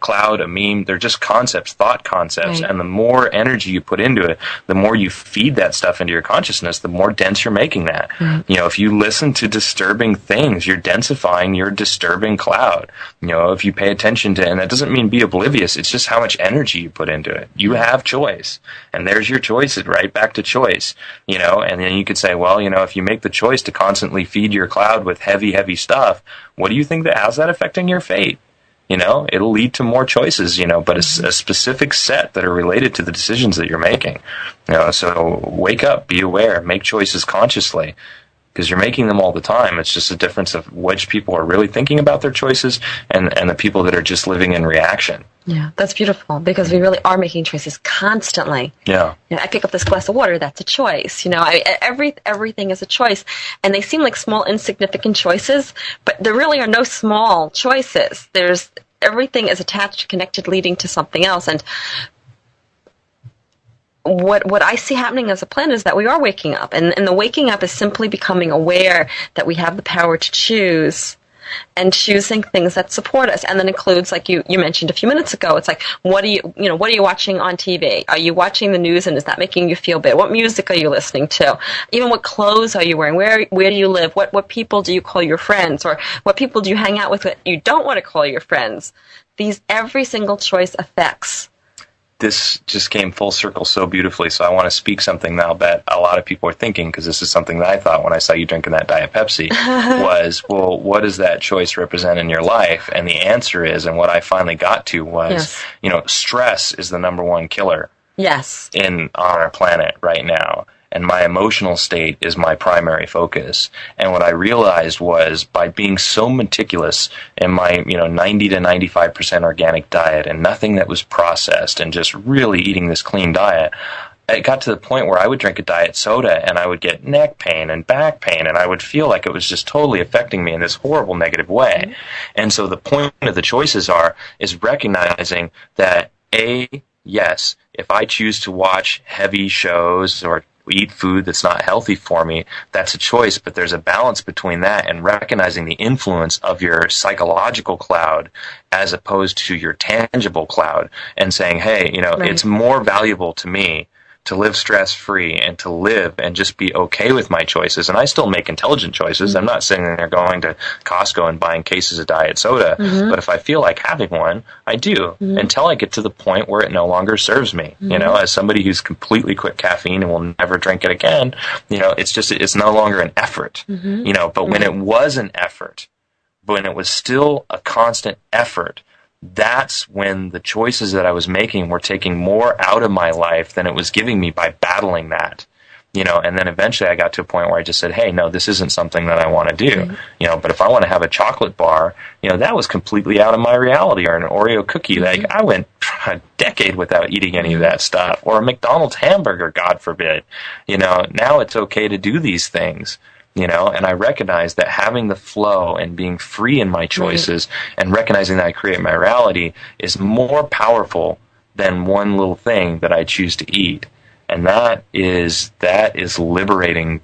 [SPEAKER 3] cloud, a meme, they're just concepts, thought concepts. Right. And the more energy you put into it, the more you feed that stuff into your consciousness, the more dense you're making that. Right. If you listen to disturbing things, you're densifying your disturbing cloud. If you pay attention to, and that doesn't mean be oblivious, it's just how much energy you put into it. You have choice, and there's your choices, right back to choice, and then you could say, well, if you make the choice to constantly feed your cloud with heavy stuff, what do you think how's that affecting your fate? It'll lead to more choices, but it's a specific set that are related to the decisions that you're making. So wake up, be aware, make choices consciously, because you're making them all the time. It's just a difference of which people are really thinking about their choices and the people that are just living in reaction.
[SPEAKER 1] Yeah, that's beautiful, because we really are making choices constantly.
[SPEAKER 3] Yeah.
[SPEAKER 1] I pick up this glass of water, that's a choice. Everything is a choice. And they seem like small, insignificant choices, but there really are no small choices. Everything is attached, connected, leading to something else. And what I see happening as a planet is that we are waking up, and the waking up is simply becoming aware that we have the power to choose and choosing things that support us. And then includes, like you mentioned a few minutes ago, it's like, what are you watching on TV? Are you watching the news, and is that making you feel better? What music are you listening to? Even what clothes are you wearing? Where do you live? What people do you call your friends? Or what people do you hang out with that you don't want to call your friends? Every single choice affects.
[SPEAKER 3] This just came full circle so beautifully, so I want to speak something now that a lot of people are thinking, because this is something that I thought when I saw you drinking that Diet Pepsi, was, well, what does that choice represent in your life? And the answer is, and what I finally got to was, stress is the number one killer on our planet right now. And my emotional state is my primary focus. And what I realized was, by being so meticulous in my 90 to 95% organic diet and nothing that was processed, and just really eating this clean diet, it got to the point where I would drink a diet soda and I would get neck pain and back pain, and I would feel like it was just totally affecting me in this horrible negative way. And so the point of the choices is recognizing that, yes, if I choose to watch heavy shows or eat food that's not healthy for me, that's a choice, but there's a balance between that and recognizing the influence of your psychological cloud as opposed to your tangible cloud, and saying, hey, it's more valuable to me to live stress-free and to live and just be okay with my choices. And I still make intelligent choices. I'm not sitting there going to Costco and buying cases of diet soda. But if I feel like having one, I do, until I get to the point where it no longer serves me. As somebody who's completely quit caffeine and will never drink it again, it's no longer an effort. But when it was an effort, when it was still a constant effort, that's when the choices that I was making were taking more out of my life than it was giving me by battling that. And then eventually I got to a point where I just said, hey, no, this isn't something that I want to do. But if I want to have a chocolate bar, that was completely out of my reality. Or an Oreo cookie. Like, I went a decade without eating any of that stuff. Or a McDonald's hamburger, God forbid. Now it's okay to do these things. And I recognize that having the flow and being free in my choices and recognizing that I create my reality is more powerful than one little thing that I choose to eat. And that is liberating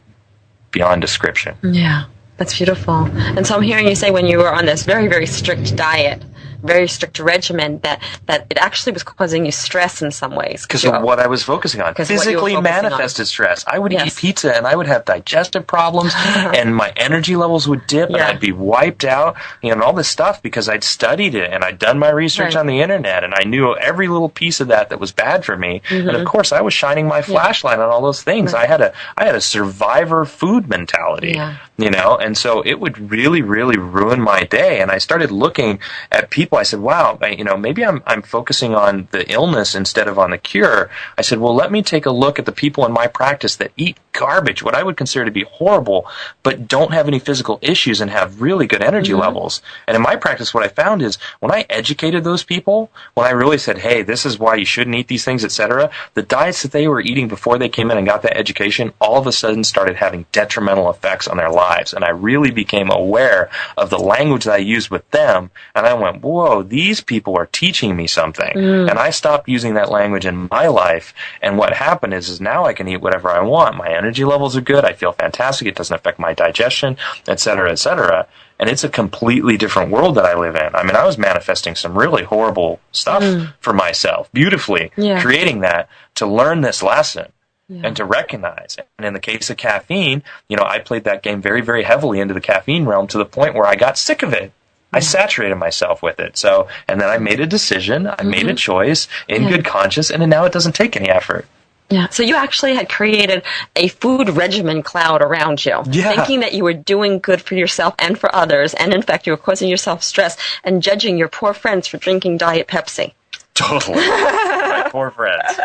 [SPEAKER 3] beyond description. Yeah,
[SPEAKER 1] that's beautiful. And so I'm hearing you say, when you were on this very, very strict diet, very strict regimen, that it actually was causing you stress in some ways.
[SPEAKER 3] Because of what I was focusing on. Physically manifested stress. I would eat pizza and I would have digestive problems and my energy levels would dip and I'd be wiped out, and all this stuff, because I'd studied it and I'd done my research on the internet and I knew every little piece of that was bad for me. And of course I was shining my flashlight on all those things. I had a survivor food mentality, and so it would really, really ruin my day. And I started looking at people. I said, wow, maybe I'm focusing on the illness instead of on the cure. I said, well, let me take a look at the people in my practice that eat garbage, what I would consider to be horrible, but don't have any physical issues and have really good energy levels. And in my practice, what I found is, when I educated those people, when I really said, hey, this is why you shouldn't eat these things, etc., the diets that they were eating before they came in and got that education all of a sudden started having detrimental effects on their lives. And I really became aware of the language that I used with them, and I went, whoa, these people are teaching me something. And I stopped using that language in my life, and what happened is now I can eat whatever I want. My energy levels are good. I feel fantastic. It doesn't affect my digestion, etc., etc. And it's a completely different world that I live in. I mean, I was manifesting some really horrible stuff for myself, beautifully creating that to learn this lesson. And to recognize it. And in the case of caffeine, I played that game very, very heavily into the caffeine realm to the point where I got sick of it. I saturated myself with it. So, and then I made a decision, I made a choice in good conscience, and then now it doesn't take any effort.
[SPEAKER 1] Yeah, so you actually had created a food regimen cloud around you, thinking that you were doing good for yourself and for others, and in fact you were causing yourself stress and judging your poor friends for drinking Diet Pepsi.
[SPEAKER 3] Totally. My poor friends.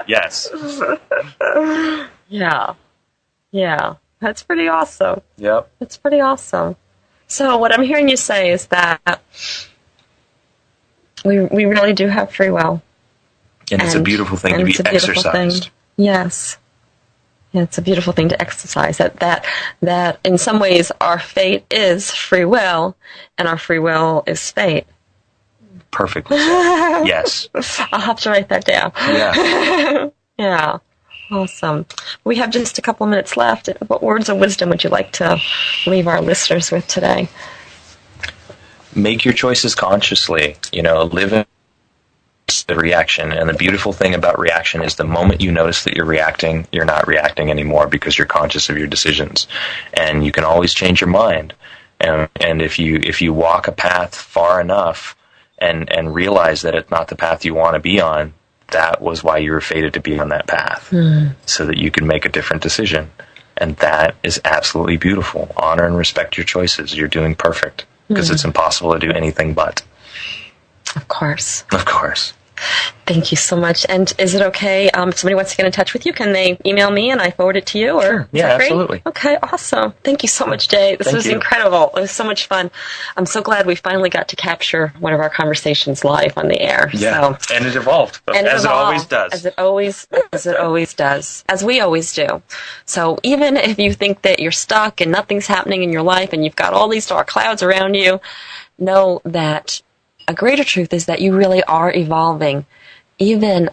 [SPEAKER 3] Yes.
[SPEAKER 1] Yeah. That's pretty awesome.
[SPEAKER 3] Yep.
[SPEAKER 1] That's pretty awesome. So what I'm hearing you say is that we really do have free will.
[SPEAKER 3] And it's a beautiful thing to be exercised.
[SPEAKER 1] Yes. Yeah, it's a beautiful thing to exercise. That in some ways our fate is free will, and our free will is fate.
[SPEAKER 3] Perfectly said. Yes.
[SPEAKER 1] I'll have to write that down.
[SPEAKER 3] Yeah.
[SPEAKER 1] Yeah. Awesome. We have just a couple minutes left. What words of wisdom would you like to leave our listeners with today?
[SPEAKER 3] make your choices consciously. Live in the reaction. And the beautiful thing about reaction is the moment you notice that you're reacting, you're not reacting anymore because you're conscious of your decisions. And you can always change your mind. And if you walk a path far enough and realize that it's not the path you want to be on, that was why you were fated to be on that path, so that you can make a different decision. And that is absolutely beautiful. Honor and respect your choices. You're doing perfect, because it's impossible to do anything but.
[SPEAKER 1] Of course.
[SPEAKER 3] Of course.
[SPEAKER 1] Thank you so much. And is it okay if somebody wants to get in touch with you, can they email me and I forward it to you? Or
[SPEAKER 3] sure. Yeah, absolutely.
[SPEAKER 1] Okay, awesome. Thank you so much, Jay. This was incredible. It was so much fun. I'm so glad we finally got to capture one of our conversations live on the air.
[SPEAKER 3] Yeah, so, and it evolved, as it always does.
[SPEAKER 1] As it always does, as we always do. So even if you think that you're stuck and nothing's happening in your life and you've got all these dark clouds around you, know that a greater truth is that you really are evolving. Even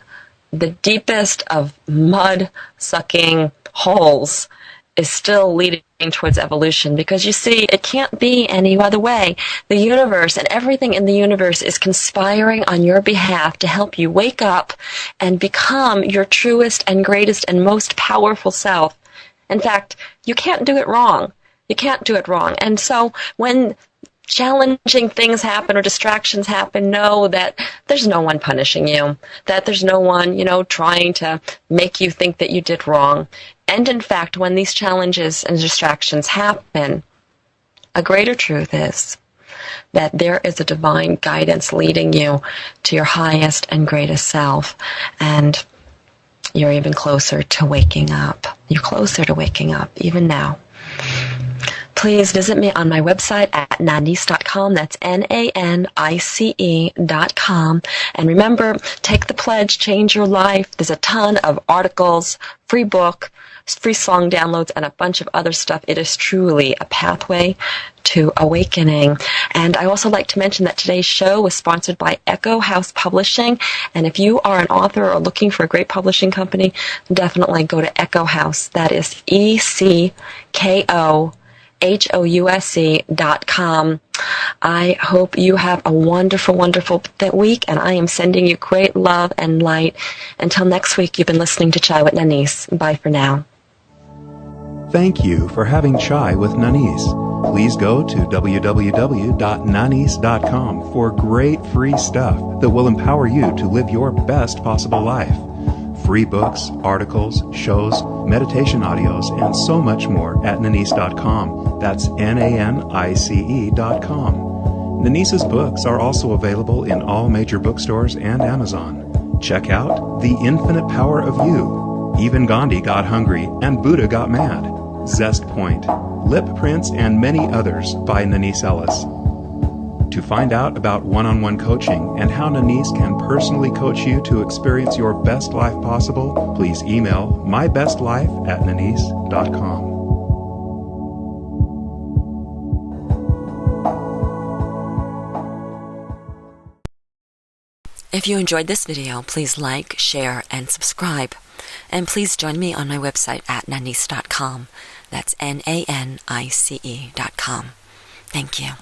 [SPEAKER 1] the deepest of mud-sucking holes is still leading towards evolution, because you see, it can't be any other way. The universe and everything in the universe is conspiring on your behalf to help you wake up and become your truest and greatest and most powerful self. In fact, you can't do it wrong. You can't do it wrong. And so when challenging things happen or distractions happen, know that there's no one punishing you, that there's no one, trying to make you think that you did wrong. And in fact, when these challenges and distractions happen, a greater truth is that there is a divine guidance leading you to your highest and greatest self. And you're even closer to waking up. You're closer to waking up, even now. Please visit me on my website at nanice.com. That's NANICE.com. And remember, take the pledge, change your life. There's a ton of articles, free book, free song downloads, and a bunch of other stuff. It is truly a pathway to awakening. And I also like to mention that today's show was sponsored by Echo House Publishing. And if you are an author or looking for a great publishing company, definitely go to Echo House. That is ECKOHOUSE.com. I hope you have a wonderful, wonderful week, and I am sending you great love and light. Until next week, you've been listening to Chai with Nanice. Bye for now.
[SPEAKER 2] Thank you for having Chai with Nanice. Please go to www.nanice.com for great free stuff that will empower you to live your best possible life. Free books, articles, shows, meditation audios, and so much more at Nanice.com. That's NANICE.com. Nanice's books are also available in all major bookstores and Amazon. Check out The Infinite Power of You, Even Gandhi Got Hungry and Buddha Got Mad, Zest Point, Lip Prints, and many others by Nanice Ellis. To find out about one-on-one coaching and how Nanice can personally coach you to experience your best life possible, please email mybestlife@nanice.com.
[SPEAKER 1] If you enjoyed this video, please like, share, and subscribe. And please join me on my website at nanice.com. That's NANICE.com. Thank you.